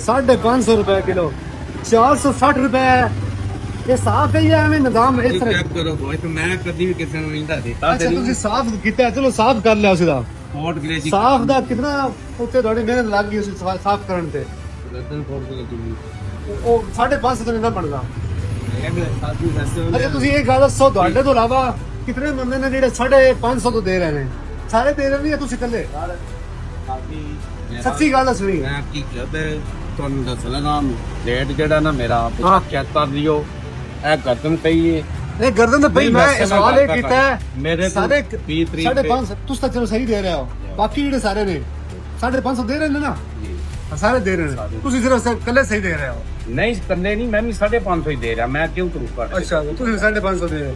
550 रुपए किलो, 460 रुपए। ये साफ है या हमें निजाम इस तरह ਚੈੱਕ ਕਰੋ ਕੋਈ ਤੇ ਮੈਂ ਕਦੀ ਵੀ ਕਿਸੇ ਨੂੰ ਨਹੀਂ ਦਿੱਤਾ अच्छा तुसी साफ कीता है, चलो साफ कर लिया सीधा। ਫੋਟ ਗਲੇਜੀ साफ दा कितना उत्ते थोड़ी मेहनत लग गई उस साफ करन ते, ਗਰਦਨ ਫੋਟ ਗਲੇਜੀ ओ 550 तो नहीं बनदा। ਇਹ ਸਾਡੀ ਵੈਸੇ अच्छा तुसी एक गल दसो, ਤੁਹਾਡੇ ਤੋਂ ਇਲਾਵਾ ਕਿਤਨੇ ਬੰਦੇ ਨੇ ਜਿਹੜੇ 550 ਤੋਂ ਦੇ ਰਹੇ ਨੇ? ਸਾਰੇ ਦੇ ਰਹੇ ਨੇ ਜਾਂ ਤੁਸੀਂ ਇਕੱਲੇ? ਸੱਚੀ ਗੱਲ ਦੱਸਣੀ। ਮੈਂ ਕੀ ਕਹਤੇ ਤੁਹਾਨੂੰ ਦੱਸ ਲਗਾ ਰੇਟ ਜਿਹੜਾ ਨਾ ਮੇਰਾ ਹਾਂ। ਚੈੱਕ ਕਰ ਲਿਓ। ਇਹ ਗਰਦਨ ਪਈ ਹੈ ਇਹ ਗਰਦਨ ਤੇ ਬਈ ਨਹੀਂ, ਮੈਂ ਵੈਸੇ ਸਵਾਲ ਇਹ ਮੈਂ ਕੀਤਾ ਹੈ, ਮੇਰੇ ਕੋਲ ਸਾਰੇ 20 ਤਰੀਕ 550 ਤੁਸੀਂ ਤਾਂ ਚਲੋ ਸਹੀ ਦੇ ਰਹੇ ਹੋ, ਬਾਕੀ ਜਿਹੜੇ ਸਾਰੇ ਨੇ 550 ਦੇ ਰਹੇ ਨੇ ਨਾ, ਸਾਰੇ ਦੇ ਰਹੇ ਨੇ, ਤੁਸੀਂ ਸਿਰਫ ਇਕੱਲੇ ਸਹੀ ਦੇ ਰਹੇ ਹੋ। ਨਹੀਂ ਕੰਨੇ ਨਹੀਂ ਮੈਂ ਵੀ 550 ਹੀ ਦੇ ਰਿਹਾ। ਮੈਂ ਕਿਉਂ ਤਰੂ ਕਰ ਅੱਛਾ ਤੁਸੀਂ 550 ਦੇ ਰਹੇ ਹੋ।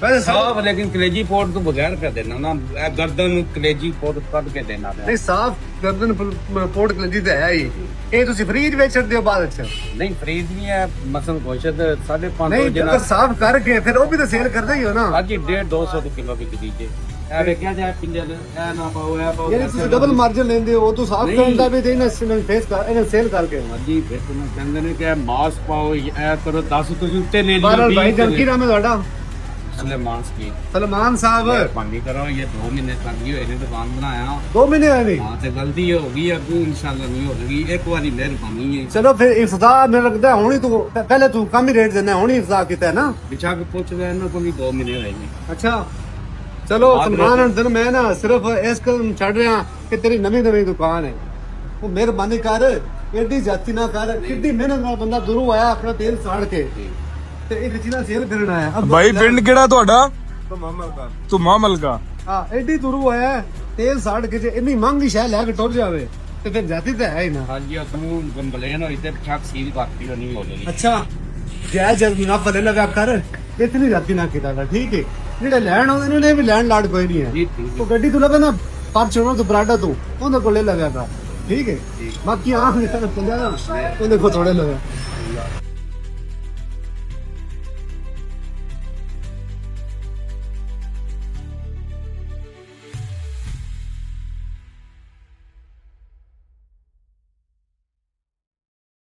ਵੈਸੇ ਸਾਫ ਲੇਕਿਨ ਕਲੇਜੀ ਪੋਟ ਤੋਂ ਬਗੈਰ ਕਰ ਦੇਣਾ ਨਾ। ਇਹ ਗਰਦਨ ਨੂੰ ਕਲੇਜੀ ਪੋਟ ਕੱਢ ਕੇ ਦੇਣਾ ਨਹੀਂ ਸਾਫ ਗਰਦਨ ਪੋਰਟ ਕਲੰਜੀ ਤੇ ਹੈ ਹੀ। ਇਹ ਤੁਸੀਂ ਫ੍ਰੀ ਚ ਵੇਚ ਸਕਦੇ ਹੋ ਬਾਅਦ ਵਿੱਚ? ਨਹੀਂ ਫਰੀਦ ਨਹੀਂ ਹੈ ਮਸਲ ਗੋਸ਼ਤ 550 ਨਹੀਂ ਜਿਹਾ ਅਗਰ ਸਾਫ ਕਰਕੇ ਫਿਰ ਉਹ ਵੀ ਤਾਂ ਸੇਲ ਕਰਦੇ ਹੀ ਹੋ ਨਾ। ਅੱਜ 1.5 200 ਕਿਲੋ ਵਿਕ ਦੀਜੇ। ਇਹ ਵੇਖਿਆ ਜਾਏ ਪਿੰਡੇ ਦੇ ਇਹ ਨਾ ਪਾਓ ਇਹ ਪਾਓ ਯਾਨੀ ਤੁਸੀਂ ਡਬਲ ਮਾਰਜਨ ਲੈਂਦੇ ਹੋ, ਤੂੰ ਸਾਫ ਕਰਨ ਦਾ ਵੀ ਤੇ ਇਹਨਾਂ ਫੇਸ ਕਰ ਇਹਨਾਂ ਸੇਲ ਕਰਕੇ। ਜੀ ਫਿਰ ਤੁਹਾਨੂੰ ਕਹਿੰਦੇ ਨੇ ਕਿ ਮਾਸ ਪਾਓ ਇਹ ਕਰੋ 10 ਤੁਸੀਂ ਉੱਤੇ ਲੈ ਲਿਓ। ਬਹਰਾਲ ਭਾਈ ਜਾਨ ਕੀ ਨਾਮ ਹੈ ਤੁਹਾਡਾ? ਸਲਮਾਨ ਕੀ सलमान साहब। पानी करो ये 2 महीने तक ही होए ने दुकान बनाया 2 महीने है नहीं? हां ते गलती हो गई अब इंशाल्लाह नहीं होगी। एक बारी मेहरबानी है। चलो फिर इफ्ताह में लगता है होनी, तू पहले तू कम ही रेट देना, होनी इफ्ताह कितना है ना। बिछा के पूछ रहे हैं ना कोई 2 महीने होए ने। अच्छा चलो सलमान दिन मैं ना सिर्फ इस कदम छड़ रहा कि तेरी नवी नवी दुकान है, वो मेहरबानी कर, एडी जाती ना कर, कितनी मेहनत नाल बंदा दूरों आया अपना तेल साड़ के ਤੇ ਇਹ ਰਚੀਨਾ ਸੇਲ ਕਰਨ ਆਇਆ। ਭਾਈ ਪਿੰਡ ਕਿਹੜਾ ਤੁਹਾਡਾ? ਧੁਮਾ ਮਲਕਾ। ਹਾਂ ਐਡੀ ਦੂਰੋਂ ਆਇਆ ਤੇਲ ਸਾੜ ਕੇ, ਜੇ ਇੰਨੀ ਮਹਿੰਗੀ ਸ਼ੈ ਲੈ ਕੇ ਟੁਰ ਜਾਵੇ ਤੇ ਫਿਰ ਜਾਤੀ ਤਾਂ ਹੈ ਹੀ ਨਾ। हां जी तुम कंप्लेन होई ते छक सील करती हो नहीं होगी। ਅੱਛਾ ਜੈ ਜਦ ਮੁਨਾਫਾ ਲੈ ਲਗਾ ਕਰ, ਇਤਨੀ ਜਾਤੀ ਨਾ ਕੀਤਾ ਕਰ, ਠੀਕ ਹੈ। ਜਿਹੜੇ ਲੈਣ ਆਉਂਦੇ ਨੇ ਵੀ ਲੈਣ ਲਾੜ ਕੋਈ ਨਹੀਂ ਹੈ। जी ठीक ਉਹ ਗੱਡੀ ਤੋਂ ਲਵੇ ਨਾ ਪਰ ਚੋਣੋ ਤੋਂ ਬਰਾਡਾ ਤੋਂ ਉਹਦੇ ਕੋਲ ਲੈ ਲਗਾ ਕਰ, ਠੀਕ ਹੈ। ਬਾਕੀ ਆਹ ਨਿਕਲ ਪੰਜਾ ਉਹਦੇ ਕੋਲ ਥੋੜੇ ਲਗਾ।